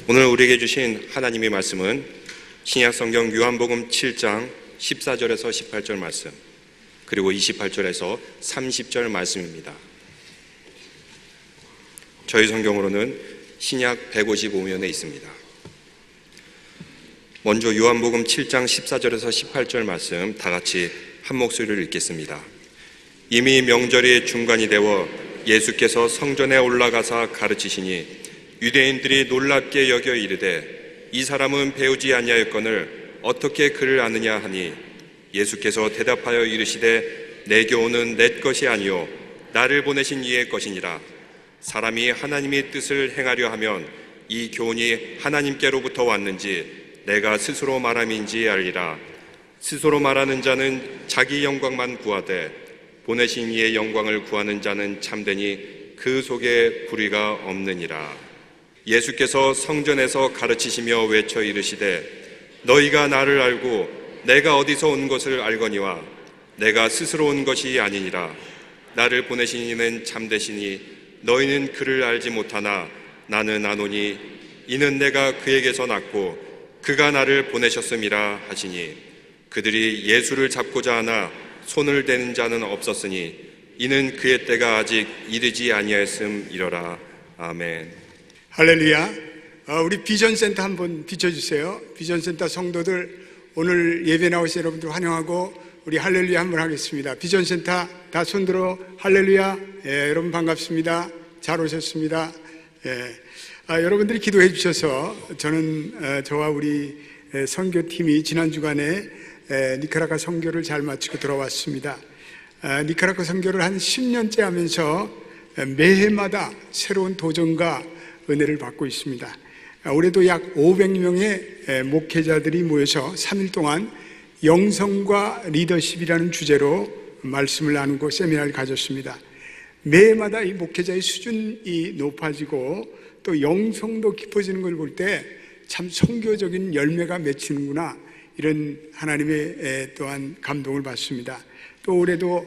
오늘 우리에게 주신 하나님의 말씀은 신약성경 요한복음 7장 14절에서 18절 말씀, 그리고 28절에서 30절 말씀입니다. 저희 성경으로는 신약 155면에 있습니다. 먼저 요한복음 7장 14절에서 18절 말씀 다 같이 한 목소리를 읽겠습니다. 이미 명절이 중간이 되어 예수께서 성전에 올라가사 가르치시니 유대인들이 놀랍게 여겨 이르되 이 사람은 배우지 아니하였거늘 어떻게 그를 아느냐 하니 예수께서 대답하여 이르시되 내 교훈은 내 것이 아니요 나를 보내신 이의 것이니라. 사람이 하나님의 뜻을 행하려 하면 이 교훈이 하나님께로부터 왔는지 내가 스스로 말함인지 알리라. 스스로 말하는 자는 자기 영광만 구하되 보내신 이의 영광을 구하는 자는 참되니 그 속에 불의가 없느니라. 예수께서 성전에서 가르치시며 외쳐 이르시되 너희가 나를 알고 내가 어디서 온 것을 알거니와 내가 스스로 온 것이 아니니라. 나를 보내신 이는 참되시니 너희는 그를 알지 못하나 나는 아노니 이는 내가 그에게서 났고 그가 나를 보내셨음이라 하시니 그들이 예수를 잡고자 하나 손을 대는 자는 없었으니 이는 그의 때가 아직 이르지 아니하였음이러라. 아멘. 할렐루야. 우리 비전센터 한번 비춰주세요. 비전센터 성도들 오늘 예배 나오신 여러분들 환영하고 우리 할렐루야 한번 하겠습니다. 비전센터 다 손들어 할렐루야. 여러분 반갑습니다. 잘 오셨습니다. 여러분들이 기도해 주셔서 저는 저와 우리 선교팀이 지난 주간에 니카라과 선교를 잘 마치고 돌아왔습니다. 니카라과 선교를 한 10년째 하면서 매해마다 새로운 도전과 은혜를 받고 있습니다. 올해도 약 500명의 목회자들이 모여서 3일 동안 영성과 리더십이라는 주제로 말씀을 나누고 세미나를 가졌습니다. 매해마다 이 목회자의 수준이 높아지고 또 영성도 깊어지는 걸 볼 때 참 선교적인 열매가 맺히는구나, 이런 하나님의 또한 감동을 받습니다. 또 올해도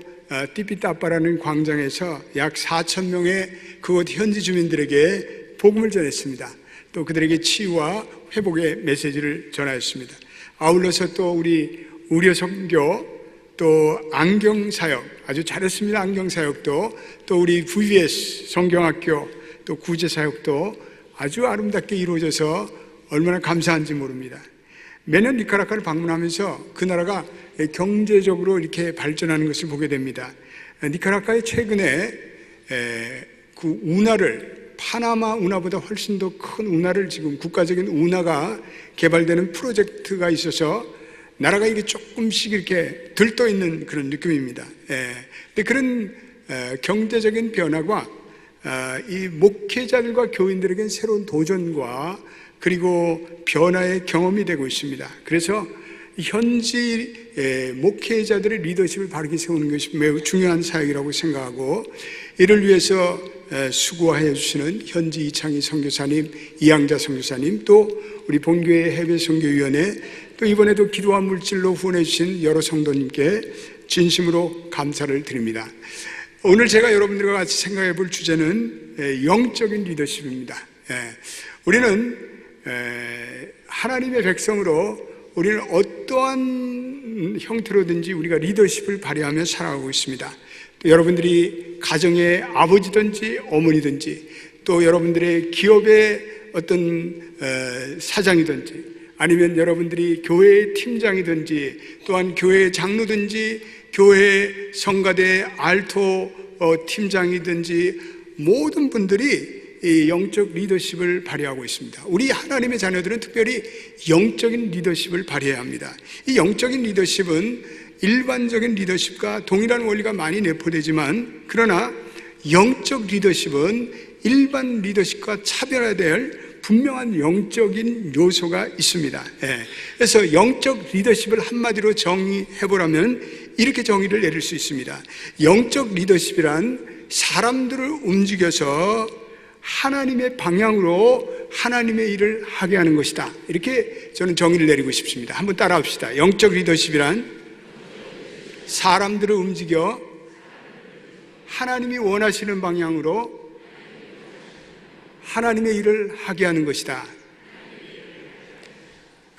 띠피따빠라는 광장에서 약 4,000명의 그곳 현지 주민들에게 복음을 전했습니다. 또 그들에게 치유와 회복의 메시지를 전하였습니다. 아울러서 또 우리 의료 선교, 또 안경사역 아주 잘했습니다. 안경사역도, 또 우리 VBS 성경학교, 또 구제사역도 아주 아름답게 이루어져서 얼마나 감사한지 모릅니다. 매년 니카라과를 방문하면서 그 나라가 경제적으로 이렇게 발전하는 것을 보게 됩니다. 니카라과에 최근에 그 운하를, 파나마 운하보다 훨씬 더 큰 운하를, 지금 국가적인 운하가 개발되는 프로젝트가 있어서 나라가 이게 조금씩 이렇게 들떠 있는 그런 느낌입니다. 근데 그런 경제적인 변화가 이 목회자들과 교인들에겐 새로운 도전과 그리고 변화의 경험이 되고 있습니다. 그래서 현지 목회자들의 리더십을 바르게 세우는 것이 매우 중요한 사역이라고 생각하고, 이를 위해서 수고해 주시는 현지 이창희 선교사님, 이양자 선교사님, 또 우리 본교회 해외 선교위원회, 또 이번에도 기도와 물질로 후원해 주신 여러 성도님께 진심으로 감사를 드립니다. 오늘 제가 여러분들과 같이 생각해 볼 주제는 영적인 리더십입니다. 우리는 하나님의 백성으로 우리는 어떠한 형태로든지 우리가 리더십을 발휘하며 살아가고 있습니다. 또 여러분들이 가정의 아버지든지 어머니든지, 또 여러분들의 기업의 어떤 사장이든지, 아니면 여러분들이 교회의 팀장이든지, 또한 교회의 장로든지, 교회 성가대 알토 팀장이든지, 모든 분들이 이 영적 리더십을 발휘하고 있습니다. 우리 하나님의 자녀들은 특별히 영적인 리더십을 발휘해야 합니다. 이 영적인 리더십은 일반적인 리더십과 동일한 원리가 많이 내포되지만, 그러나 영적 리더십은 일반 리더십과 차별화될 분명한 영적인 요소가 있습니다. 그래서 영적 리더십을 한마디로 정의해보라면 이렇게 정의를 내릴 수 있습니다. 영적 리더십이란 사람들을 움직여서 하나님의 방향으로 하나님의 일을 하게 하는 것이다, 이렇게 저는 정의를 내리고 싶습니다. 한번 따라합시다. 영적 리더십이란 사람들을 움직여 하나님이 원하시는 방향으로 하나님의 일을 하게 하는 것이다.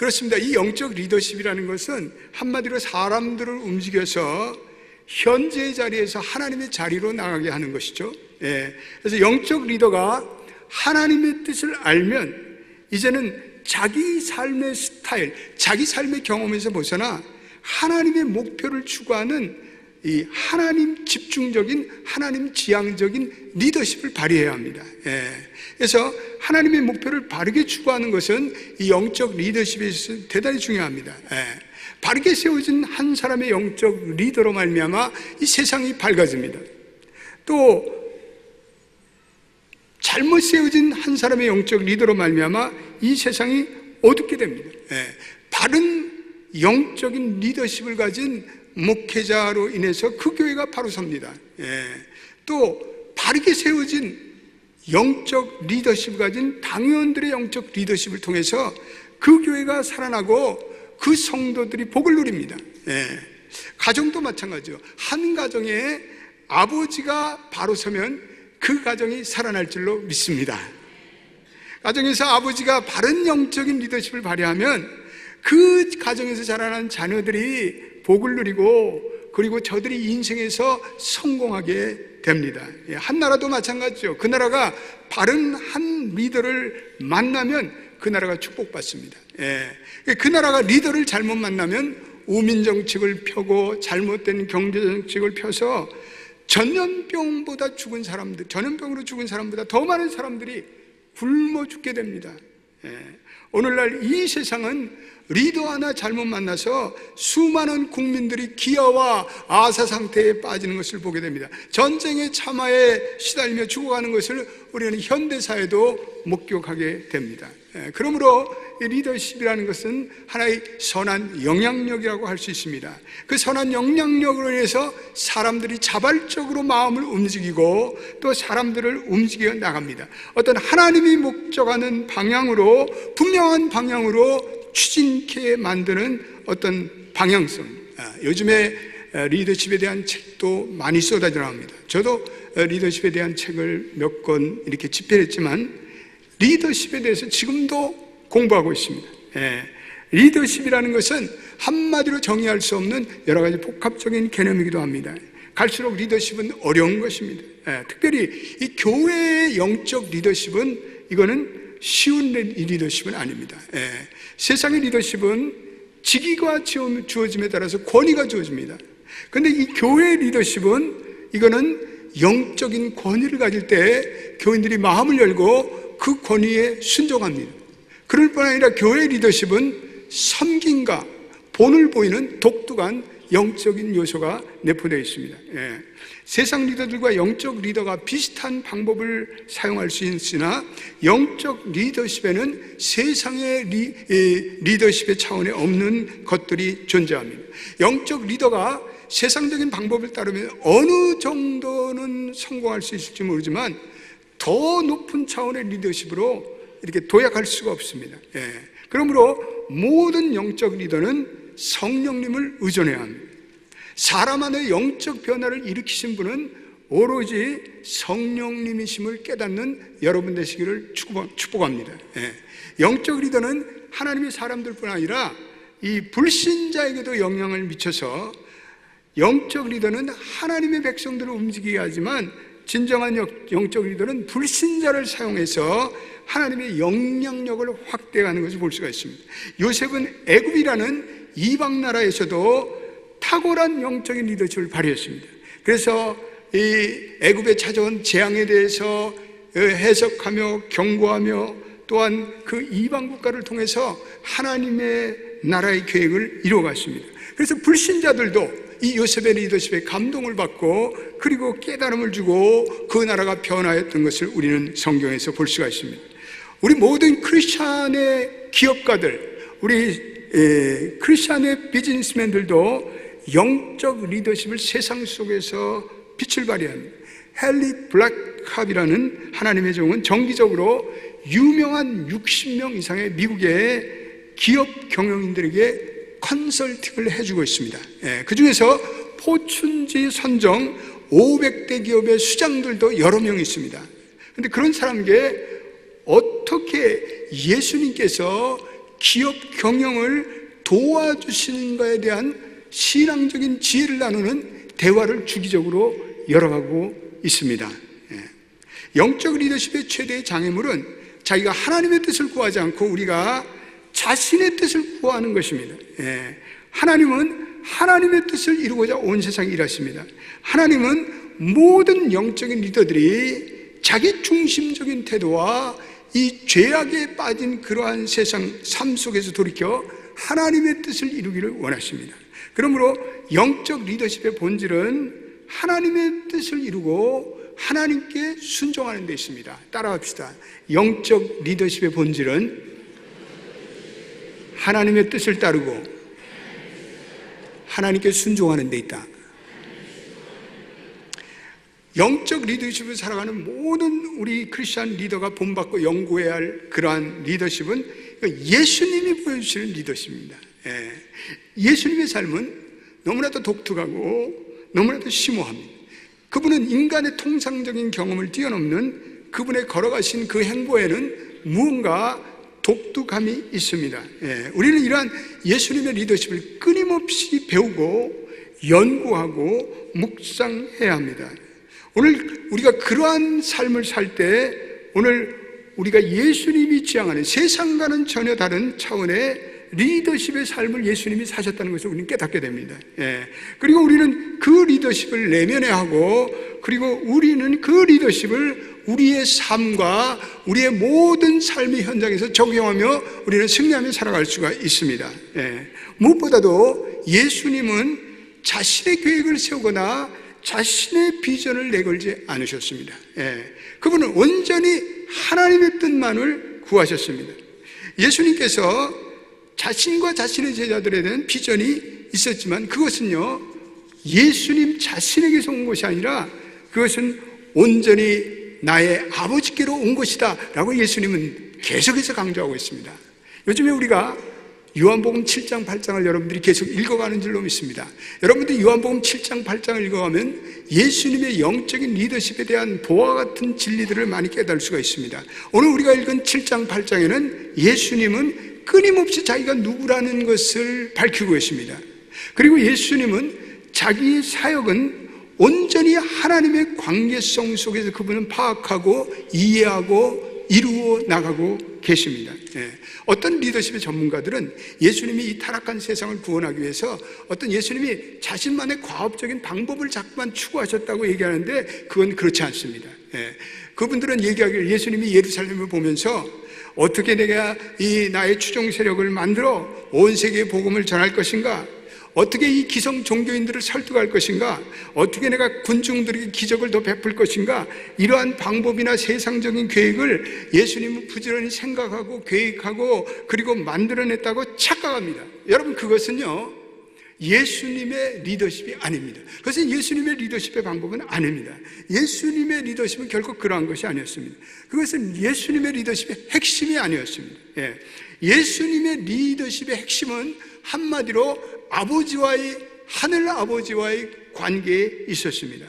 그렇습니다. 이 영적 리더십이라는 것은 한마디로 사람들을 움직여서 현재의 자리에서 하나님의 자리로 나가게 하는 것이죠. 그래서 영적 리더가 하나님의 뜻을 알면 이제는 자기 삶의 스타일, 자기 삶의 경험에서 벗어나 하나님의 목표를 추구하는 이 하나님 집중적인, 하나님 지향적인 리더십을 발휘해야 합니다. 그래서 하나님의 목표를 바르게 추구하는 것은 이 영적 리더십에 있어서 대단히 중요합니다. 바르게 세워진 한 사람의 영적 리더로 말미암아 이 세상이 밝아집니다. 또 잘못 세워진 한 사람의 영적 리더로 말미암아 이 세상이 어둡게 됩니다. 바른 영적인 리더십을 가진 목회자로 인해서 그 교회가 바로 섭니다. 또 바르게 세워진 영적 리더십을 가진 당회원들의 영적 리더십을 통해서 그 교회가 살아나고 그 성도들이 복을 누립니다. 가정도 마찬가지죠. 한 가정에 아버지가 바로 서면 그 가정이 살아날 줄로 믿습니다. 가정에서 아버지가 바른 영적인 리더십을 발휘하면 그 가정에서 자라난 자녀들이 복을 누리고 그리고 저들이 인생에서 성공하게 됩니다. 한 나라도 마찬가지죠. 그 나라가 바른 한 리더를 만나면 그 나라가 축복받습니다. 그 나라가 리더를 잘못 만나면 우민정책을 펴고 잘못된 경제정책을 펴서 전염병으로 죽은 사람보다 더 많은 사람들이 굶어 죽게 됩니다. 오늘날 이 세상은 리더 하나 잘못 만나서 수많은 국민들이 기아와 아사 상태에 빠지는 것을 보게 됩니다. 전쟁의 참화에 시달리며 죽어가는 것을 우리는 현대사회도 목격하게 됩니다. 그러므로 리더십이라는 것은 하나의 선한 영향력이라고 할 수 있습니다. 그 선한 영향력으로 인해서 사람들이 자발적으로 마음을 움직이고 또 사람들을 움직여 나갑니다. 어떤 하나님이 목적하는 방향으로, 분명한 방향으로 추진케 만드는 어떤 방향성. 요즘에 리더십에 대한 책도 많이 쏟아져 나옵니다. 저도 리더십에 대한 책을 몇 권 이렇게 집필했지만 리더십에 대해서 지금도 공부하고 있습니다. 리더십이라는 것은 한마디로 정의할 수 없는 여러 가지 복합적인 개념이기도 합니다. 갈수록 리더십은 어려운 것입니다. 특별히 이 교회의 영적 리더십은 이거는 쉬운 리더십은 아닙니다. 세상의 리더십은 직위가 주어짐에 따라서 권위가 주어집니다. 그런데 이 교회의 리더십은 이거는 영적인 권위를 가질 때 교인들이 마음을 열고 그 권위에 순종합니다. 그럴 뿐 아니라 교회 리더십은 섬김과 본을 보이는 독특한 영적인 요소가 내포되어 있습니다. 세상 리더들과 영적 리더가 비슷한 방법을 사용할 수 있으나 영적 리더십에는 세상의 리더십의 차원에 없는 것들이 존재합니다. 영적 리더가 세상적인 방법을 따르면 어느 정도는 성공할 수 있을지 모르지만 더 높은 차원의 리더십으로 이렇게 도약할 수가 없습니다. 그러므로 모든 영적 리더는 성령님을 의존해야 합니다. 사람 안에 영적 변화를 일으키신 분은 오로지 성령님이심을 깨닫는 여러분 되시기를 축복합니다. 영적 리더는 하나님의 사람들뿐 아니라 이 불신자에게도 영향을 미쳐서 영적 리더는 하나님의 백성들을 움직이게 하지만 진정한 영적 리더는 불신자를 사용해서 하나님의 영향력을 확대하는 것을 볼 수가 있습니다. 요셉은 애굽이라는 이방 나라에서도 탁월한 영적인 리더십을 발휘했습니다. 그래서 이 애굽에 찾아온 재앙에 대해서 해석하며 경고하며 또한 그 이방 국가를 통해서 하나님의 나라의 계획을 이루어갔습니다. 그래서 불신자들도 이 요셉의 리더십에 감동을 받고 그리고 깨달음을 주고 그 나라가 변화했던 것을 우리는 성경에서 볼 수가 있습니다. 우리 모든 크리스찬의 기업가들, 우리 크리스찬의 비즈니스맨들도 영적 리더십을 세상 속에서 빛을 발휘합니다. 헨리 블랙캅이라는 하나님의 종은 정기적으로 유명한 60명 이상의 미국의 기업 경영인들에게 컨설팅을 해주고 있습니다. 그 중에서 포춘지 선정 500대 기업의 수장들도 여러 명 있습니다. 그런데 그런 사람에게 어떻게 예수님께서 기업 경영을 도와주시는 것에 대한 신앙적인 지혜를 나누는 대화를 주기적으로 열어가고 있습니다. 영적 리더십의 최대의 장애물은 자기가 하나님의 뜻을 구하지 않고 우리가 자신의 뜻을 구하는 것입니다. 하나님은 하나님의 뜻을 이루고자 온 세상에 일하십니다. 하나님은 모든 영적인 리더들이 자기 중심적인 태도와 이 죄악에 빠진 그러한 세상 삶 속에서 돌이켜 하나님의 뜻을 이루기를 원하십니다. 그러므로 영적 리더십의 본질은 하나님의 뜻을 이루고 하나님께 순종하는 데 있습니다. 따라합시다. 영적 리더십의 본질은 하나님의 뜻을 따르고 하나님께 순종하는 데 있다. 영적 리더십을 살아가는 모든 우리 크리스찬 리더가 본받고 연구해야 할 그러한 리더십은 예수님이 보여주시는 리더십입니다. 예수님의 삶은 너무나도 독특하고 너무나도 심오합니다. 그분은 인간의 통상적인 경험을 뛰어넘는 그분의 걸어가신 그 행보에는 무언가 독특함이 있습니다. 우리는 이러한 예수님의 리더십을 끊임없이 배우고 연구하고 묵상해야 합니다. 오늘 우리가 그러한 삶을 살 때 오늘 우리가 예수님이 지향하는 세상과는 전혀 다른 차원의 리더십의 삶을 예수님이 사셨다는 것을 우리는 깨닫게 됩니다. 그리고 우리는 그 리더십을 내면해야 하고, 그리고 우리는 그 리더십을 우리의 삶과 우리의 모든 삶의 현장에서 적용하며 우리는 승리하며 살아갈 수가 있습니다. 무엇보다도 예수님은 자신의 계획을 세우거나 자신의 비전을 내걸지 않으셨습니다. 그분은 온전히 하나님의 뜻만을 구하셨습니다. 예수님께서 자신과 자신의 제자들에 대한 비전이 있었지만 그것은요, 예수님 자신에게서 온 것이 아니라 그것은 온전히 나의 아버지께로 온 것이다 라고 예수님은 계속해서 강조하고 있습니다. 요즘에 우리가 요한복음 7장 8장을 여러분들이 계속 읽어가는 줄로 믿습니다. 여러분들이 요한복음 7장 8장을 읽어가면 예수님의 영적인 리더십에 대한 보화 같은 진리들을 많이 깨달을 수가 있습니다. 오늘 우리가 읽은 7장 8장에는 예수님은 끊임없이 자기가 누구라는 것을 밝히고 있습니다. 그리고 예수님은 자기의 사역은 온전히 하나님의 관계성 속에서 그분은 파악하고 이해하고 이루어 나가고 계십니다. 어떤 리더십의 전문가들은 예수님이 이 타락한 세상을 구원하기 위해서 어떤 예수님이 자신만의 과업적인 방법을 자꾸만 추구하셨다고 얘기하는데 그건 그렇지 않습니다. 그분들은 얘기하기를 예수님이 예루살렘을 보면서 어떻게 내가 이 나의 추종 세력을 만들어 온 세계에 복음을 전할 것인가? 어떻게 이 기성 종교인들을 설득할 것인가? 어떻게 내가 군중들에게 기적을 더 베풀 것인가? 이러한 방법이나 세상적인 계획을 예수님은 부지런히 생각하고 계획하고 그리고 만들어냈다고 착각합니다. 여러분, 그것은요 예수님의 리더십이 아닙니다. 그것은 예수님의 리더십의 방법은 아닙니다. 예수님의 리더십은 결코 그러한 것이 아니었습니다. 그것은 예수님의 리더십의 핵심이 아니었습니다. 예수님의 리더십의 핵심은 한마디로 하늘 아버지와의 관계에 있었습니다.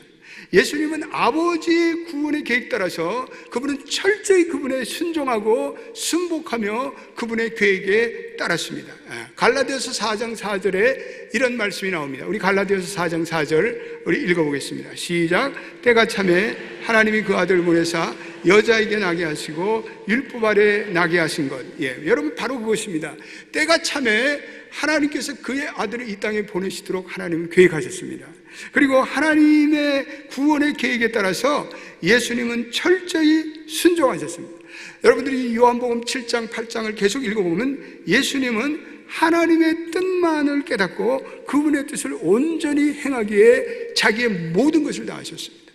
예수님은 아버지의 구원의 계획 따라서 그분은 철저히 그분에 순종하고 순복하며 그분의 계획에 따랐습니다. 갈라디아서 4장 4절에 이런 말씀이 나옵니다. 우리 갈라디아서 4장 4절 우리 읽어보겠습니다. 시작. 때가 참에 하나님이 그 아들을 보내사 여자에게 나게 하시고 율법 아래 나게 하신 것. 여러분, 바로 그것입니다. 때가 참에 하나님께서 그의 아들을 이 땅에 보내시도록 하나님은 계획하셨습니다. 그리고 하나님의 구원의 계획에 따라서 예수님은 철저히 순종하셨습니다. 여러분들이 요한복음 7장 8장을 계속 읽어보면 예수님은 하나님의 뜻만을 깨닫고 그분의 뜻을 온전히 행하기에 자기의 모든 것을 다하셨습니다.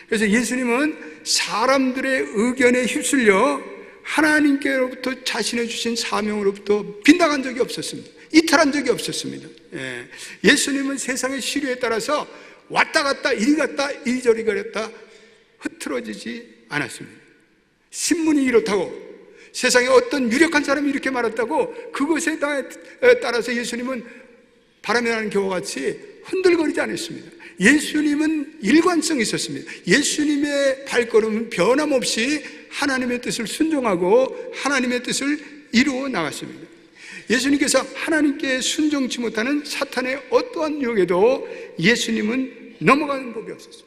그래서 예수님은 사람들의 의견에 휩쓸려 하나님께로부터 자신의 주신 사명으로부터 빗나간 적이 없었습니다. 이탈한 적이 없었습니다. 예수님은 세상의 시류에 따라서 왔다 갔다 이리 갔다 이리저리 거렸다 흐트러지지 않았습니다. 신문이 이렇다고, 세상에 어떤 유력한 사람이 이렇게 말했다고 그것에 따라서 예수님은 바람에 나는 겨와 같이 흔들거리지 않았습니다. 예수님은 일관성이 있었습니다. 예수님의 발걸음은 변함없이 하나님의 뜻을 순종하고 하나님의 뜻을 이루어 나갔습니다. 예수님께서 하나님께 순종치 못하는 사탄의 어떠한 유혹에도 예수님은 넘어가는 법이 없었습니다.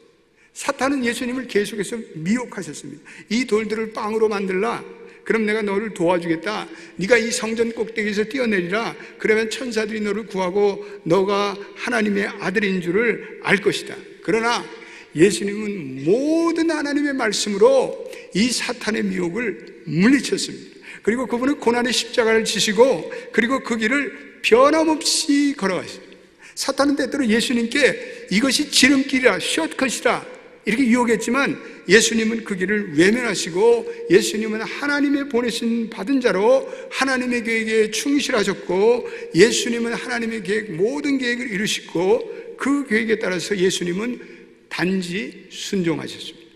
사탄은 예수님을 계속해서 미혹하셨습니다. 이 돌들을 빵으로 만들라. 그럼 내가 너를 도와주겠다. 네가 이 성전 꼭대기에서 뛰어내리라. 그러면 천사들이 너를 구하고 너가 하나님의 아들인 줄을 알 것이다. 그러나 예수님은 모든 하나님의 말씀으로 이 사탄의 미혹을 물리쳤습니다. 그리고 그분은 고난의 십자가를 지시고 그리고 그 길을 변함없이 걸어가셨습니다. 사탄은 때때로 예수님께 이것이 지름길이라, 숏컷이라 이렇게 유혹했지만 예수님은 그 길을 외면하시고 예수님은 하나님의 보내신 받은 자로 하나님의 계획에 충실하셨고 예수님은 하나님의 계획, 모든 계획을 이루시고 그 계획에 따라서 예수님은 단지 순종하셨습니다.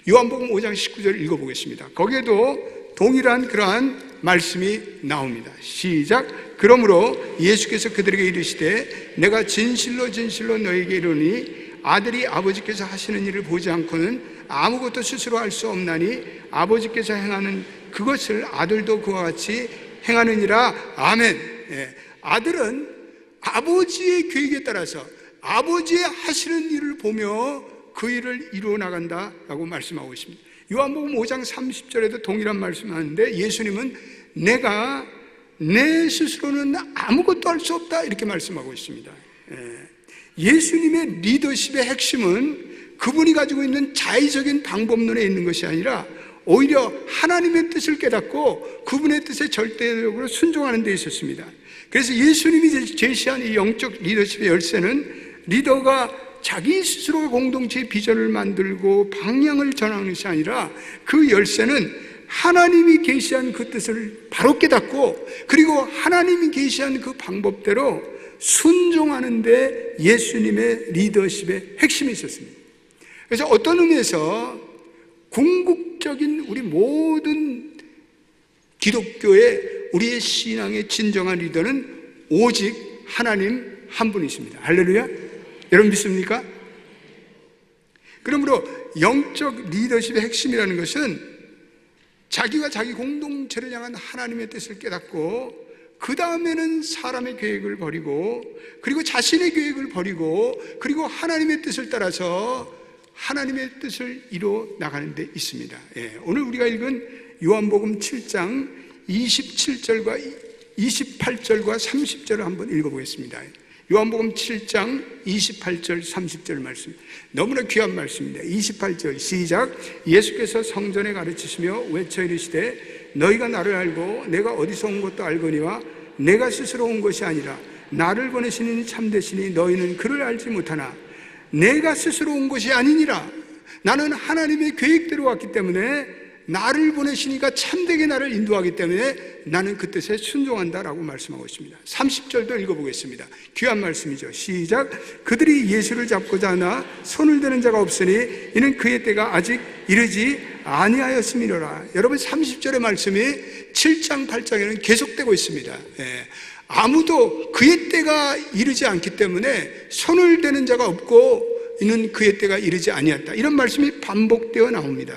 요한복음 5장 19절 읽어보겠습니다. 거기에도 동일한 그러한 말씀이 나옵니다. 시작. 그러므로 예수께서 그들에게 이르시되 내가 진실로 진실로 너에게 이르노니 아들이 아버지께서 하시는 일을 보지 않고는 아무것도 스스로 할 수 없나니 아버지께서 행하는 그것을 아들도 그와 같이 행하느니라. 아멘. 아들은 아버지의 계획에 따라서 아버지의 하시는 일을 보며 그 일을 이루어 나간다라고 말씀하고 있습니다. 요한복음 5장 30절에도 동일한 말씀을 하는데 예수님은 내가 내 스스로는 아무것도 할 수 없다 이렇게 말씀하고 있습니다. 예수님의 리더십의 핵심은 그분이 가지고 있는 자의적인 방법론에 있는 것이 아니라 오히려 하나님의 뜻을 깨닫고 그분의 뜻에 절대적으로 순종하는 데 있었습니다. 그래서 예수님이 제시한 이 영적 리더십의 열쇠는 리더가 자기 스스로 공동체의 비전을 만들고 방향을 전하는 것이 아니라 그 열쇠는 하나님이 계시한 그 뜻을 바로 깨닫고 그리고 하나님이 계시한 그 방법대로 순종하는 데 예수님의 리더십의 핵심이 있었습니다. 그래서 어떤 의미에서 궁극적인 우리 모든 기독교의 우리의 신앙의 진정한 리더는 오직 하나님 한 분이십니다. 할렐루야. 여러분 믿습니까? 그러므로 영적 리더십의 핵심이라는 것은 자기가 자기 공동체를 향한 하나님의 뜻을 깨닫고 그 다음에는 사람의 계획을 버리고 그리고 자신의 계획을 버리고 그리고 하나님의 뜻을 따라서 하나님의 뜻을 이루어 나가는 데 있습니다. 오늘 우리가 읽은 요한복음 7장 27절과 28절과 30절을 한번 읽어보겠습니다. 요한복음 7장 28절 30절 말씀, 너무나 귀한 말씀입니다. 28절 시작. 예수께서 성전에 가르치시며 외쳐 이르시되 너희가 나를 알고 내가 어디서 온 것도 알거니와 내가 스스로 온 것이 아니라 나를 보내시니 참되시니 너희는 그를 알지 못하나 내가 스스로 온 것이 아니니라. 나는 하나님의 계획대로 왔기 때문에 나를 보내시니까 참되게 나를 인도하기 때문에 나는 그 뜻에 순종한다라고 말씀하고 있습니다. 30절도 읽어보겠습니다. 귀한 말씀이죠. 시작. 그들이 예수를 잡고자 하나 손을 대는 자가 없으니 이는 그의 때가 아직 이르지 아니하였음이로라. 여러분 30절의 말씀이 7장 8장에는 계속되고 있습니다. 아무도 그의 때가 이르지 않기 때문에 손을 대는 자가 없고 이는 그의 때가 이르지 아니했다. 이런 말씀이 반복되어 나옵니다.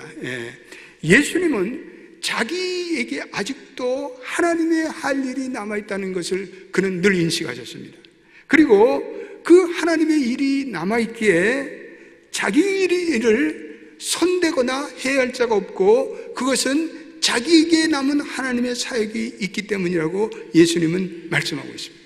예수님은 자기에게 아직도 하나님의 할 일이 남아있다는 것을 그는 늘 인식하셨습니다. 그리고 그 하나님의 일이 남아있기에 자기 일을 손대거나 해야 할 자가 없고 그것은 자기에게 남은 하나님의 사역이 있기 때문이라고 예수님은 말씀하고 있습니다.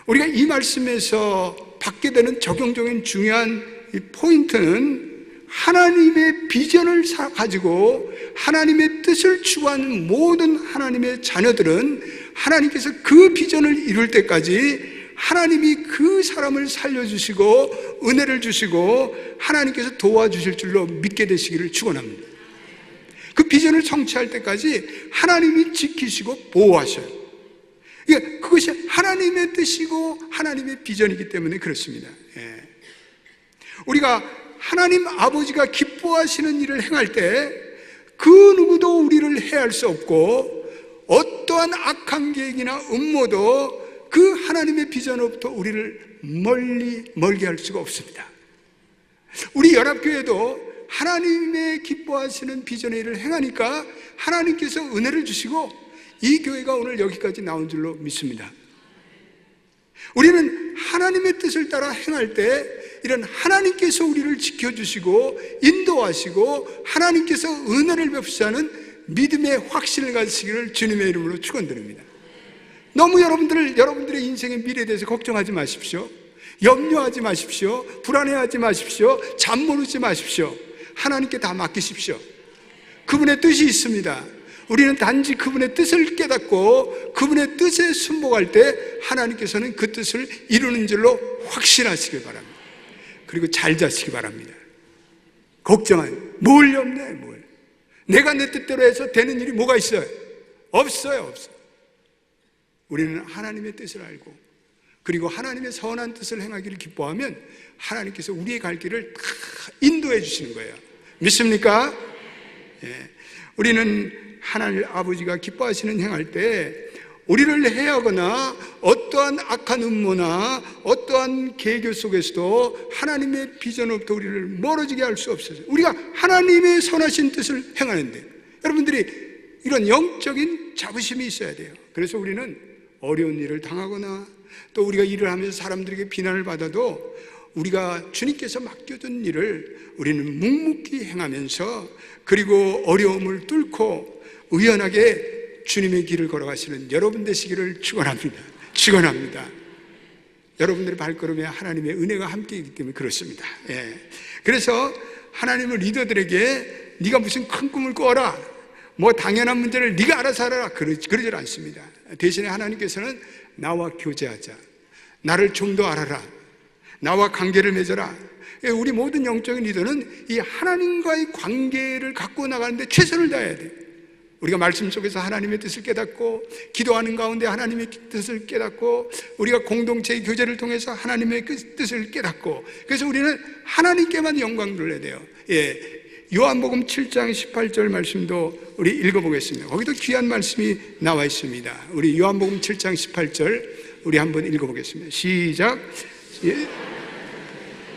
우리가 이 말씀에서 받게 되는 적용적인 중요한 포인트는 하나님의 비전을 가지고 하나님의 뜻을 추구하는 모든 하나님의 자녀들은 하나님께서 그 비전을 이룰 때까지 하나님이 그 사람을 살려주시고 은혜를 주시고 하나님께서 도와주실 줄로 믿게 되시기를 축원합니다. 그 비전을 성취할 때까지 하나님이 지키시고 보호하셔요. 그것이 하나님의 뜻이고 하나님의 비전이기 때문에 그렇습니다. 우리가 하나님 아버지가 기뻐하시는 일을 행할 때 그 누구도 우리를 해할 수 없고 어떠한 악한 계획이나 음모도 그 하나님의 비전으로부터 우리를 멀게 할 수가 없습니다. 우리 연합교회도 하나님의 기뻐하시는 비전의 일을 행하니까 하나님께서 은혜를 주시고 이 교회가 오늘 여기까지 나온 줄로 믿습니다. 우리는 하나님의 뜻을 따라 행할 때 이런 하나님께서 우리를 지켜주시고 인도하시고 하나님께서 은혜를 베푸시는 믿음의 확신을 가지시기를 주님의 이름으로 축원드립니다. 너무 여러분들의 인생의 미래에 대해서 걱정하지 마십시오. 염려하지 마십시오. 불안해하지 마십시오. 잠 모르지 마십시오. 하나님께 다 맡기십시오. 그분의 뜻이 있습니다. 우리는 단지 그분의 뜻을 깨닫고 그분의 뜻에 순복할 때 하나님께서는 그 뜻을 이루는 줄로 확신하시길 바랍니다. 그리고 잘 자시기 바랍니다. 뭘 염려해, 뭘. 내가 내 뜻대로 해서 되는 일이 뭐가 있어요? 없어요. 우리는 하나님의 뜻을 알고 그리고 하나님의 선한 뜻을 행하기를 기뻐하면 하나님께서 우리의 갈 길을 다 인도해 주시는 거예요. 믿습니까? 예. 우리는 하나님 아버지가 기뻐하시는 행할 때 우리를 해하거나 어떠한 악한 음모나 어떠한 계교 속에서도 하나님의 비전으로부터 우리를 멀어지게 할 수 없어요. 우리가 하나님의 선하신 뜻을 행하는데 여러분들이 이런 영적인 자부심이 있어야 돼요. 그래서 우리는 어려운 일을 당하거나 또 우리가 일을 하면서 사람들에게 비난을 받아도 우리가 주님께서 맡겨둔 일을 우리는 묵묵히 행하면서 그리고 어려움을 뚫고 의연하게 주님의 길을 걸어가시는 여러분 되시기를 축원합니다. 여러분들의 발걸음에 하나님의 은혜가 함께이기 때문에 그렇습니다. 예. 그래서 하나님은 리더들에게 네가 무슨 큰 꿈을 꿔라, 뭐 당연한 문제를 네가 알아서 하라 그러질 않습니다. 대신에 하나님께서는 나와 교제하자, 나를 좀 더 알아라, 나와 관계를 맺어라. 우리 모든 영적인 리더는 이 하나님과의 관계를 갖고 나가는데 최선을 다해야 돼요. 우리가 말씀 속에서 하나님의 뜻을 깨닫고 기도하는 가운데 하나님의 뜻을 깨닫고 우리가 공동체의 교제를 통해서 하나님의 뜻을 깨닫고 그래서 우리는 하나님께만 영광을 돌려야 돼요. 예. 요한복음 7장 18절 말씀도 우리 읽어보겠습니다. 거기도 귀한 말씀이 나와 있습니다. 우리 요한복음 7장 18절 우리 한번 읽어보겠습니다. 시작. 예.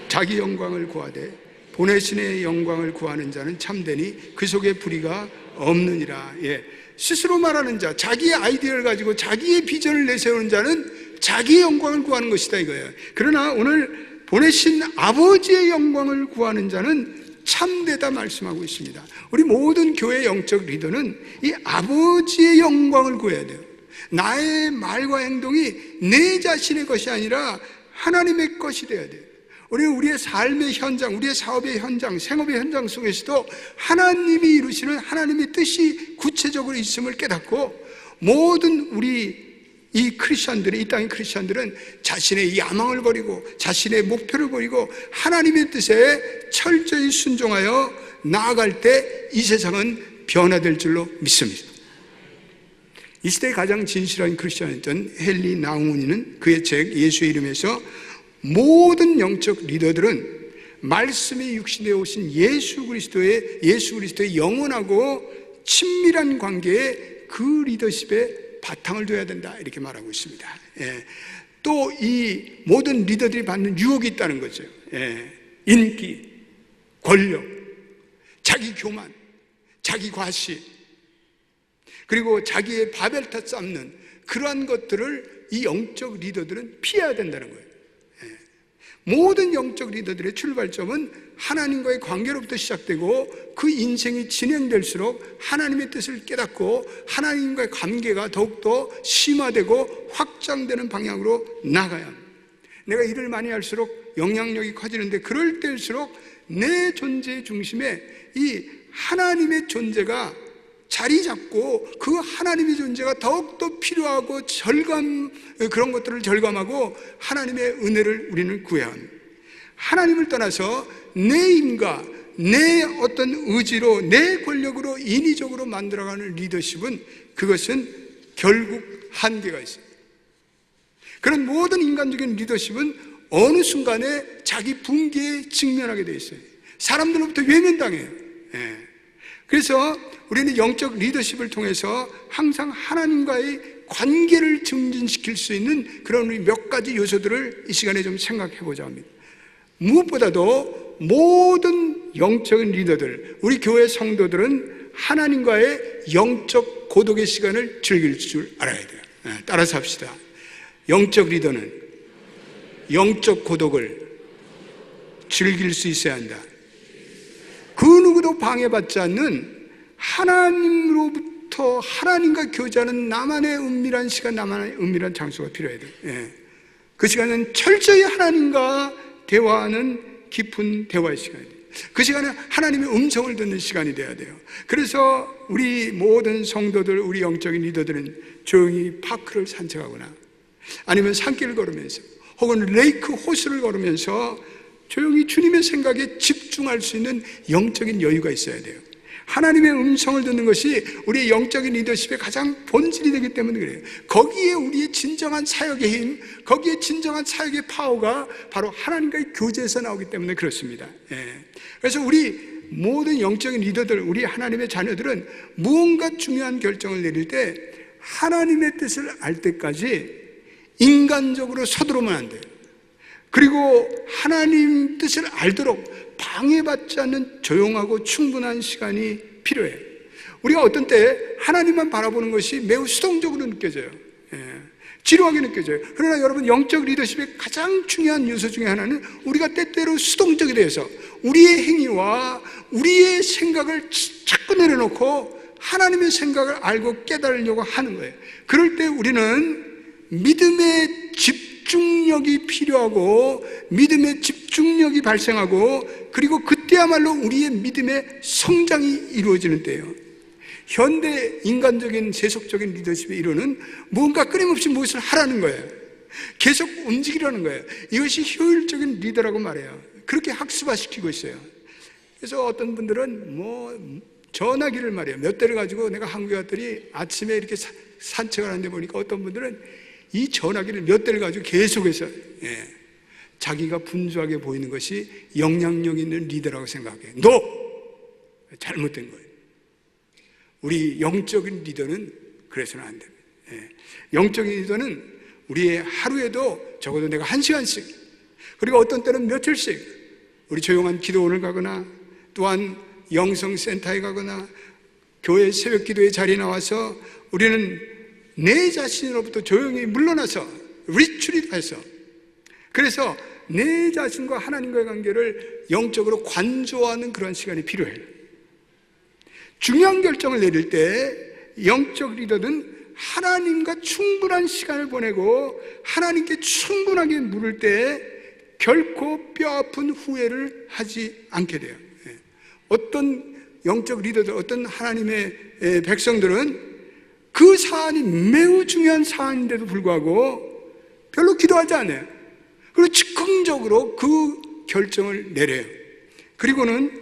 자기 영광을 구하되 보내신 이의 영광을 구하는 자는 참되니 그 속에 불의가 없느니라. 예. 스스로 말하는 자, 자기의 아이디어를 가지고 자기의 비전을 내세우는 자는 자기의 영광을 구하는 것이다 이거예요. 그러나 오늘 보내신 아버지의 영광을 구하는 자는 참되다 말씀하고 있습니다. 우리 모든 교회 영적 리더는 이 아버지의 영광을 구해야 돼요. 나의 말과 행동이 내 자신의 것이 아니라 하나님의 것이 되어야 돼요. 우리는 우리의 삶의 현장, 우리의 사업의 현장, 생업의 현장 속에서도 하나님이 이루시는 하나님의 뜻이 구체적으로 있음을 깨닫고 모든 우리 이 크리스천들은, 이 땅의 크리스천들은 자신의 야망을 버리고 자신의 목표를 버리고 하나님의 뜻에 철저히 순종하여 나아갈 때 이 세상은 변화될 줄로 믿습니다. 이 시대의 가장 진실한 크리스천이었던 헨리 나우문이는 그의 책 예수의 이름에서 모든 영적 리더들은 말씀이 육신되어 오신 예수 그리스도의 영원하고 친밀한 관계에 그 리더십에 바탕을 둬야 된다 이렇게 말하고 있습니다. 예. 또 이 모든 리더들이 받는 유혹이 있다는 거죠. 예. 인기, 권력, 자기 교만, 자기 과시, 그리고 자기의 바벨탑 쌓는 그러한 것들을 이 영적 리더들은 피해야 된다는 거예요. 모든 영적 리더들의 출발점은 하나님과의 관계로부터 시작되고 그 인생이 진행될수록 하나님의 뜻을 깨닫고 하나님과의 관계가 더욱더 심화되고 확장되는 방향으로 나가야 합니다. 내가 일을 많이 할수록 영향력이 커지는데 그럴 때일수록 내 존재의 중심에 이 하나님의 존재가 자리 잡고 그 하나님의 존재가 더욱더 필요하고 그런 것들을 절감하고 하나님의 은혜를 우리는 구해야 합니다. 하나님을 떠나서 내 힘과 내 어떤 의지로 내 권력으로 인위적으로 만들어가는 리더십은 그것은 결국 한계가 있어요. 그런 모든 인간적인 리더십은 어느 순간에 자기 붕괴에 직면하게 돼 있어요. 사람들로부터 외면당해요. 예. 그래서 우리는 영적 리더십을 통해서 항상 하나님과의 관계를 증진시킬 수 있는 그런 우리 몇 가지 요소들을 이 시간에 좀 생각해 보자 합니다. 무엇보다도 모든 영적인 리더들, 우리 교회 성도들은 하나님과의 영적 고독의 시간을 즐길 줄 알아야 돼요. 따라서 합시다. 영적 리더는 영적 고독을 즐길 수 있어야 한다. 그 누구도 방해받지 않는 하나님으로부터 하나님과 교제하는 나만의 은밀한 시간, 나만의 은밀한 장소가 필요해야 돼요. 그 시간은 철저히 하나님과 대화하는 깊은 대화의 시간이에요. 그 시간은 하나님의 음성을 듣는 시간이 돼야 돼요. 그래서 우리 모든 성도들, 우리 영적인 리더들은 조용히 파크를 산책하거나 아니면 산길을 걸으면서 혹은 레이크 호수를 걸으면서 조용히 주님의 생각에 집중할 수 있는 영적인 여유가 있어야 돼요. 하나님의 음성을 듣는 것이 우리의 영적인 리더십의 가장 본질이 되기 때문에 그래요. 거기에 우리의 진정한 사역의 힘, 거기에 진정한 사역의 파워가 바로 하나님과의 교제에서 나오기 때문에 그렇습니다. 그래서 우리 모든 영적인 리더들, 우리 하나님의 자녀들은 무언가 중요한 결정을 내릴 때 하나님의 뜻을 알 때까지 인간적으로 서두르면 안 돼요. 그리고 하나님 뜻을 알도록 방해받지 않는 조용하고 충분한 시간이 필요해요. 우리가 어떤 때 하나님만 바라보는 것이 매우 수동적으로 느껴져요. 지루하게 느껴져요. 그러나 여러분, 영적 리더십의 가장 중요한 요소 중에 하나는 우리가 때때로 수동적이 돼서 우리의 행위와 우리의 생각을 자꾸 내려놓고 하나님의 생각을 알고 깨달으려고 하는 거예요. 그럴 때 우리는 믿음의 집중력이 필요하고 믿음의 집중력이 발생하고 그리고 그때야말로 우리의 믿음의 성장이 이루어지는 때예요. 현대 인간적인 세속적인 리더십의 이론은 뭔가 끊임없이 무엇을 하라는 거예요. 계속 움직이라는 거예요. 이것이 효율적인 리더라고 말해요. 그렇게 학습화시키고 있어요. 그래서 어떤 분들은 전화기를 말이에요. 몇 대를 가지고 내가 한국에 왔더니 아침에 이렇게 산책을 하는데 보니까 어떤 분들은 이 전화기를 몇 대를 가지고 계속해서 자기가 분주하게 보이는 것이 영향력 있는 리더라고 생각해요. 잘못된 거예요. 우리 영적인 리더는 그래서는 안 됩니다. 영적인 리더는 우리의 하루에도 적어도 내가 1시간씩, 그리고 어떤 때는 며칠씩 우리 조용한 기도원을 가거나 또한 영성센터에 가거나 교회 새벽 기도의 자리에 나와서 우리는 내 자신으로부터 조용히 물러나서 리트릿해서, 그래서 내 자신과 하나님과의 관계를 영적으로 관조하는 그런 시간이 필요해요. 중요한 결정을 내릴 때 영적 리더는 하나님과 충분한 시간을 보내고 하나님께 충분하게 물을 때 결코 뼈아픈 후회를 하지 않게 돼요. 어떤 영적 리더들, 어떤 하나님의 백성들은 그 사안이 매우 중요한 사안인데도 불구하고 별로 기도하지 않아요. 그리고 즉흥적으로 그 결정을 내려요. 그리고는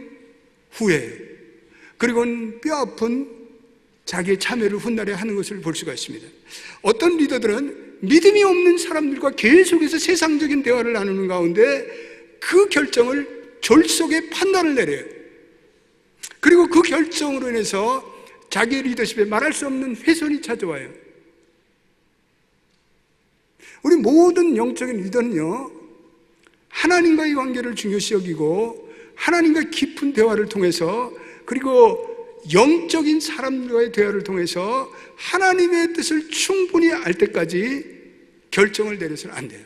후회해요. 그리고는 뼈아픈 자기의 참여를 훗날에 하는 것을 볼 수가 있습니다. 어떤 리더들은 믿음이 없는 사람들과 계속해서 세상적인 대화를 나누는 가운데 그 결정을 졸속의 판단을 내려요. 그리고 그 결정으로 인해서 자기의 리더십에 말할 수 없는 훼손이 찾아와요. 우리 모든 영적인 리더는요, 하나님과의 관계를 중요시 여기고 하나님과 깊은 대화를 통해서, 그리고 영적인 사람들과의 대화를 통해서 하나님의 뜻을 충분히 알 때까지 결정을 내려서는 안 돼요.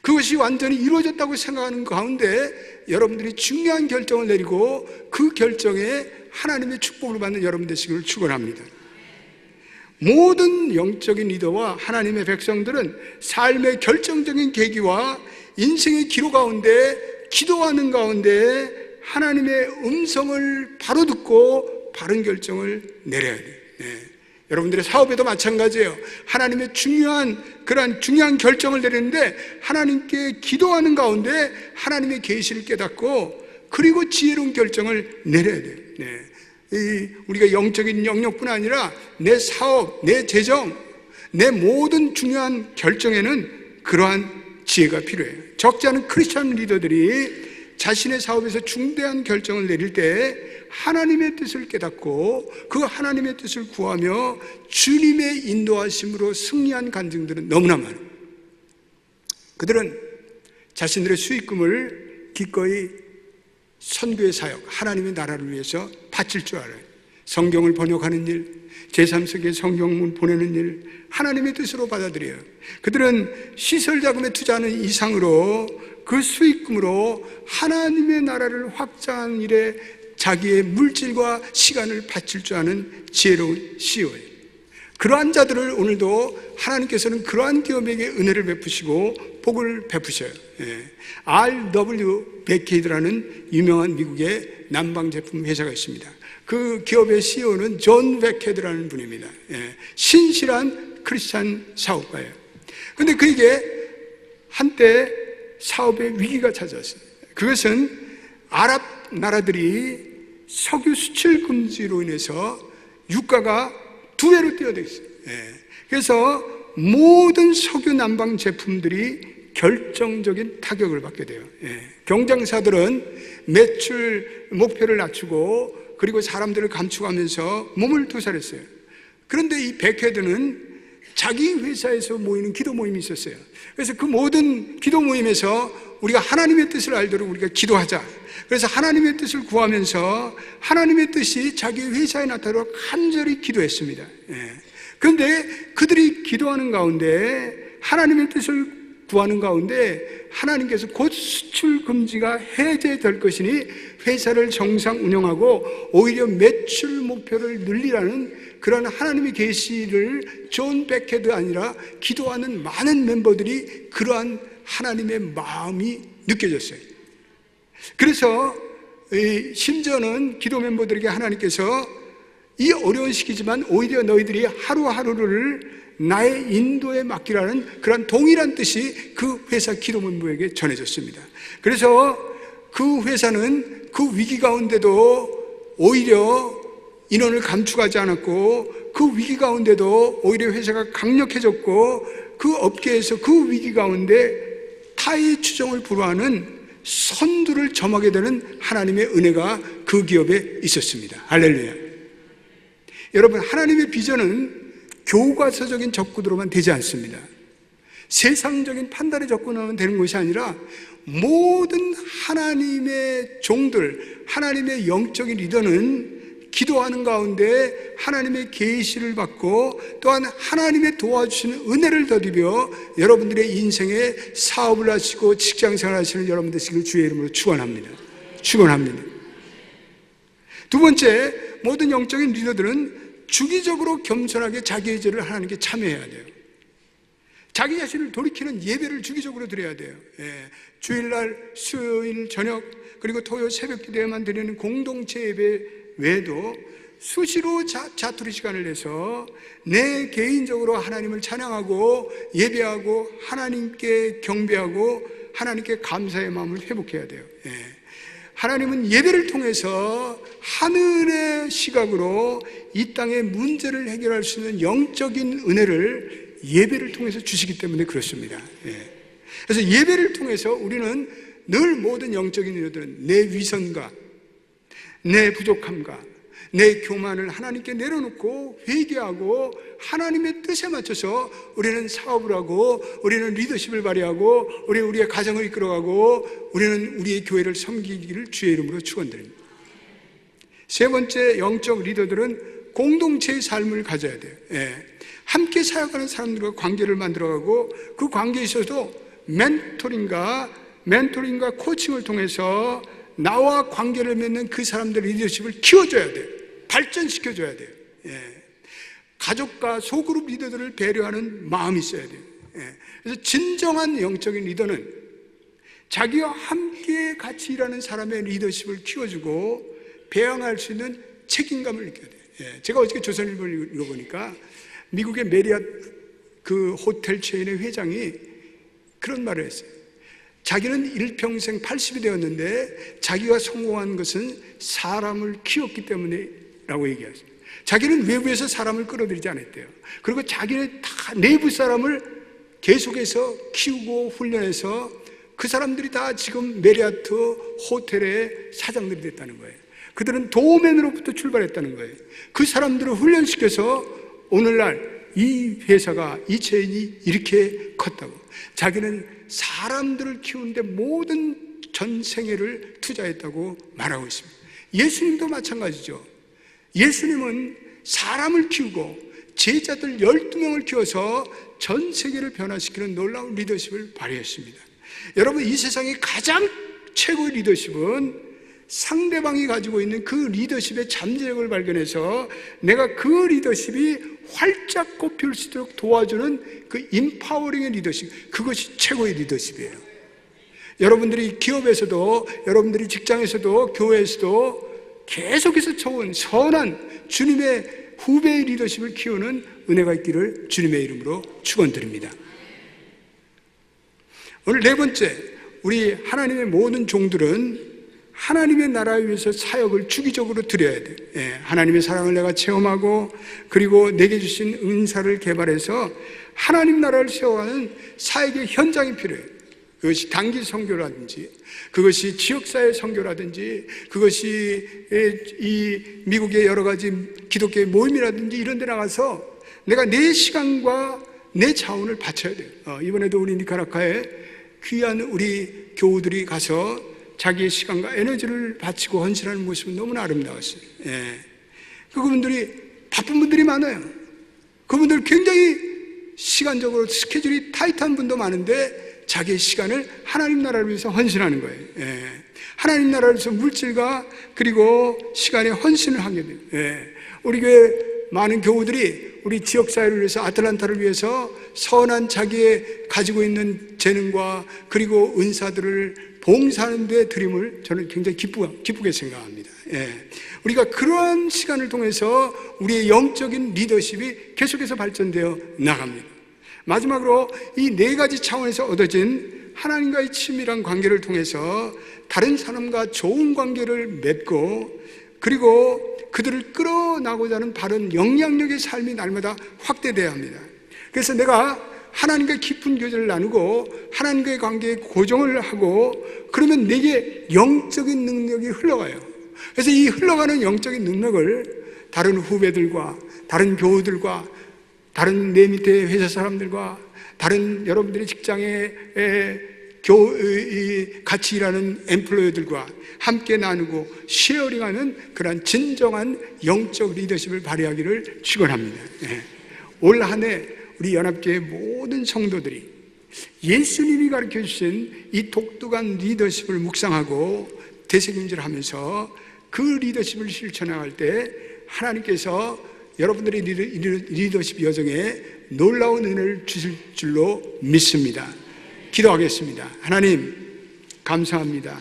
그것이 완전히 이루어졌다고 생각하는 가운데 여러분들이 중요한 결정을 내리고 그 결정에 하나님의 축복을 받는 여러분 되시기를 축원합니다. 모든 영적인 리더와 하나님의 백성들은 삶의 결정적인 계기와 인생의 기로 가운데 기도하는 가운데 하나님의 음성을 바로 듣고 바른 결정을 내려야 돼요. 여러분들의 사업에도 마찬가지예요. 하나님의 그러한 중요한 결정을 내리는데 하나님께 기도하는 가운데 하나님의 계시를 깨닫고 그리고 지혜로운 결정을 내려야 돼요. 우리가 영적인 영역뿐 아니라 내 사업, 내 재정, 내 모든 중요한 결정에는 그러한 지혜가 필요해요. 적지 않은 크리스천 리더들이 자신의 사업에서 중대한 결정을 내릴 때 하나님의 뜻을 깨닫고 그 하나님의 뜻을 구하며 주님의 인도하심으로 승리한 간증들은 너무나 많아요. 그들은 자신들의 수익금을 기꺼이 선교의 사역, 하나님의 나라를 위해서 바칠 줄 알아요. 성경을 번역하는 일, 제3세계 성경문 보내는 일, 하나님의 뜻으로 받아들여요. 그들은 시설 자금에 투자하는 이상으로 그 수익금으로 하나님의 나라를 확장하는 일에 자기의 물질과 시간을 바칠 줄 아는 지혜로운 CEO예요. 그러한 자들을 오늘도 하나님께서는 그러한 기업에게 은혜를 베푸시고 복을 베푸셔요. R.W. 베케이드라는 유명한 미국의 난방 제품 회사가 있습니다. 그 기업의 CEO는 존 베케이드라는 분입니다. 신실한 크리스찬 사업가예요. 그런데 그에게 한때 사업의 위기가 찾아왔어요. 그것은 아랍 나라들이 석유 수출 금지로 인해서 유가가 2배로 뛰어들었어요. 그래서 모든 석유 난방 제품들이 결정적인 타격을 받게 돼요. 경쟁사들은 매출 목표를 낮추고 그리고 사람들을 감축하면서 몸을 투사했어요. 그런데 이 베케드는 자기 회사에서 모이는 기도 모임이 있었어요. 그래서 그 모든 기도 모임에서 우리가 하나님의 뜻을 알도록 우리가 기도하자. 그래서 하나님의 뜻을 구하면서 하나님의 뜻이 자기 회사에 나타나도록 간절히 기도했습니다. 그런데 그들이 기도하는 가운데 하나님의 뜻을 구하는 가운데 하나님께서 곧 수출 금지가 해제될 것이니 회사를 정상 운영하고 오히려 매출 목표를 늘리라는 그런 하나님의 계시를 존 베케드 아니라 기도하는 많은 멤버들이 그러한 하나님의 마음이 느껴졌어요. 그래서 심지어는 기도 멤버들에게 하나님께서 이 어려운 시기지만 오히려 너희들이 하루하루를 나의 인도에 맡기라는 그런 동일한 뜻이 그 회사 기도 멤버에게 전해졌습니다. 그래서 그 회사는 그 위기 가운데도 오히려 인원을 감축하지 않았고 그 위기 가운데도 오히려 회사가 강력해졌고 그 업계에서 그 위기 가운데 타의 추종을 불허하는 선두를 점하게 되는 하나님의 은혜가 그 기업에 있었습니다. 할렐루야. 여러분, 하나님의 비전은 교과서적인 접근으로만 되지 않습니다. 세상적인 판단에 접근하면 되는 것이 아니라 모든 하나님의 종들, 하나님의 영적인 리더는 기도하는 가운데 하나님의 계시를 받고 또한 하나님의 도와주시는 은혜를 더디며 여러분들의 인생에 사업을 하시고 직장생활 하시는 여러분 되시기를 주의 이름으로 축원합니다. 축원합니다. 두 번째, 모든 영적인 리더들은 주기적으로 겸손하게 자기의 죄를 하나님께 참여해야 돼요. 자기 자신을 돌이키는 예배를 주기적으로 드려야 돼요. 주일날, 수요일 저녁, 그리고 토요 새벽 기도에만 드리는 공동체 예배 외에도 수시로 자투리 시간을 내서 내 개인적으로 하나님을 찬양하고 예배하고 하나님께 경배하고 하나님께 감사의 마음을 회복해야 돼요. 하나님은 예배를 통해서 하늘의 시각으로 이 땅의 문제를 해결할 수 있는 영적인 은혜를 예배를 통해서 주시기 때문에 그렇습니다. 그래서 예배를 통해서 우리는 늘 모든 영적인 일들은 내 위선과 내 부족함과 내 교만을 하나님께 내려놓고 회개하고 하나님의 뜻에 맞춰서 우리는 사업을 하고 우리는 리더십을 발휘하고 우리는 우리의 가정을 이끌어가고 우리는 우리의 교회를 섬기기를 주의 이름으로 축원드립니다. 세 번째, 영적 리더들은 공동체의 삶을 가져야 돼요. 함께 사역하는 사람들과 관계를 만들어가고 그 관계에 있어서 멘토링과 코칭을 통해서 나와 관계를 맺는 그 사람들의 리더십을 키워줘야 돼요. 발전시켜줘야 돼요. 가족과 소그룹 리더들을 배려하는 마음이 있어야 돼요. 그래서 진정한 영적인 리더는 자기와 함께 같이 일하는 사람의 리더십을 키워주고 배양할 수 있는 책임감을 느껴야 돼요. 제가 어저께 조선일보를 읽어보니까 미국의 메리엇 그 호텔 체인의 회장이 그런 말을 했어요. 자기는 일평생 80이 되었는데 자기가 성공한 것은 사람을 키웠기 때문에 라고 얘기했어요. 자기는 외부에서 사람을 끌어들이지 않았대요. 그리고 자기는 다 내부 사람을 계속해서 키우고 훈련해서 그 사람들이 다 지금 메리아트 호텔의 사장들이 됐다는 거예요. 그들은 도우맨으로부터 출발했다는 거예요. 그 사람들을 훈련시켜서 오늘날 이 회사가 이 체인이 이렇게 컸다고. 자기는 사람들을 키우는데 모든 전 생애를 투자했다고 말하고 있습니다. 예수님도 마찬가지죠. 예수님은 사람을 키우고 제자들 12명을 키워서 전 세계를 변화시키는 놀라운 리더십을 발휘했습니다. 여러분, 이 세상의 가장 최고의 리더십은 상대방이 가지고 있는 그 리더십의 잠재력을 발견해서 내가 그 리더십이 활짝 꽃피울 수 있도록 도와주는 그 인파워링의 리더십, 그것이 최고의 리더십이에요. 여러분들이 기업에서도, 여러분들이 직장에서도, 교회에서도 계속해서 좋은 선한 주님의 후배의 리더십을 키우는 은혜가 있기를 주님의 이름으로 축원드립니다. 오늘 네 번째, 우리 하나님의 모든 종들은 하나님의 나라를 위해서 사역을 주기적으로 드려야 돼요. 하나님의 사랑을 내가 체험하고, 그리고 내게 주신 은사를 개발해서 하나님 나라를 세워가는 사역의 현장이 필요해요. 그것이 단기 선교라든지, 그것이 지역사회 선교라든지, 그것이 이 미국의 여러 가지 기독교의 모임이라든지 이런 데 나가서 내가 내 시간과 내 자원을 바쳐야 돼요. 이번에도 우리 니카라과에 귀한 우리 교우들이 가서 자기의 시간과 에너지를 바치고 헌신하는 모습은 너무나 아름다웠어요. 그분들이 바쁜 분들이 많아요. 그분들 굉장히 시간적으로 스케줄이 타이트한 분도 많은데 자기의 시간을 하나님 나라를 위해서 헌신하는 거예요. 하나님 나라를 위해서 물질과 그리고 시간에 헌신을 하게 돼요. 우리 교회 많은 교우들이 우리 지역사회를 위해서, 아틀란타를 위해서 선한 자기의 가지고 있는 재능과 그리고 은사들을 봉사하는 데 드림을 저는 굉장히 기쁘게 생각합니다. 우리가 그러한 시간을 통해서 우리의 영적인 리더십이 계속해서 발전되어 나갑니다. 마지막으로 이 네 가지 차원에서 얻어진 하나님과의 친밀한 관계를 통해서 다른 사람과 좋은 관계를 맺고, 그리고 그들을 끌어나고자 하는 바른 영향력의 삶이 날마다 확대돼야 합니다. 그래서 내가 하나님과 깊은 교제를 나누고 하나님과의 관계에 고정을 하고, 그러면 내게 영적인 능력이 흘러가요. 그래서 이 흘러가는 영적인 능력을 다른 후배들과 다른 교우들과 다른 내 밑에 회사 사람들과 다른 여러분들의 직장에 같이 일하는 엠플로이들과 함께 나누고 쉐어링하는 그런 진정한 영적 리더십을 발휘하기를 축원합니다. 올 한 해 우리 연합교회 모든 성도들이 예수님이 가르쳐 주신 이 독특한 리더십을 묵상하고 되새김질하면서 그 리더십을 실천할 때 하나님께서 여러분들의 리더십 여정에 놀라운 은혜를 주실 줄로 믿습니다. 기도하겠습니다. 하나님, 감사합니다.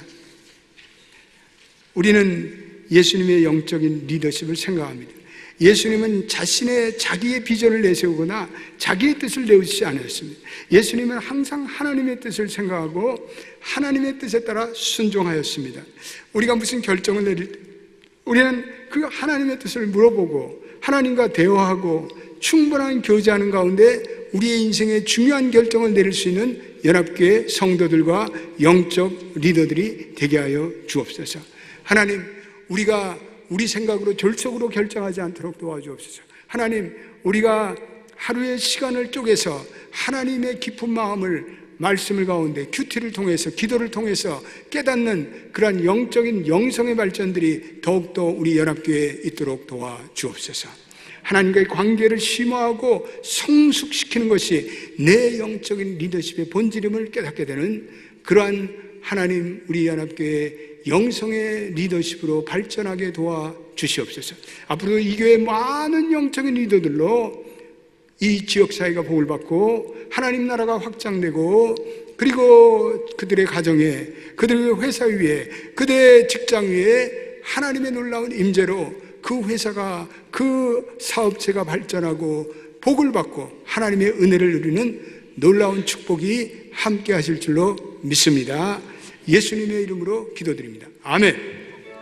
우리는 예수님의 영적인 리더십을 생각합니다. 예수님은 자기의 비전을 내세우거나 자기의 뜻을 내우시지 않았습니다. 예수님은 항상 하나님의 뜻을 생각하고 하나님의 뜻에 따라 순종하였습니다. 우리가 무슨 결정을 내릴 때 우리는 그 하나님의 뜻을 물어보고 하나님과 대화하고 충분한 교제하는 가운데 우리의 인생에 중요한 결정을 내릴 수 있는 연합교회 성도들과 영적 리더들이 되게 하여 주옵소서. 하나님, 우리가 우리 생각으로 졸속으로 결정하지 않도록 도와주옵소서. 하나님, 우리가 하루의 시간을 쪼개서 하나님의 깊은 마음을 말씀을 가운데 큐티를 통해서, 기도를 통해서 깨닫는 그러한 영적인 영성의 발전들이 더욱더 우리 연합교회에 있도록 도와주옵소서. 하나님과의 관계를 심화하고 성숙시키는 것이 내 영적인 리더십의 본질임을 깨닫게 되는 그러한 하나님, 우리 연합교회의 영성의 리더십으로 발전하게 도와주시옵소서. 앞으로 이 교회의 많은 영적인 리더들로 이 지역사회가 복을 받고 하나님 나라가 확장되고, 그리고 그들의 가정에, 그들의 회사 위에, 그들의 직장 위에 하나님의 놀라운 임재로 그 회사가, 그 사업체가 발전하고 복을 받고 하나님의 은혜를 누리는 놀라운 축복이 함께 하실 줄로 믿습니다. 예수님의 이름으로 기도드립니다. 아멘.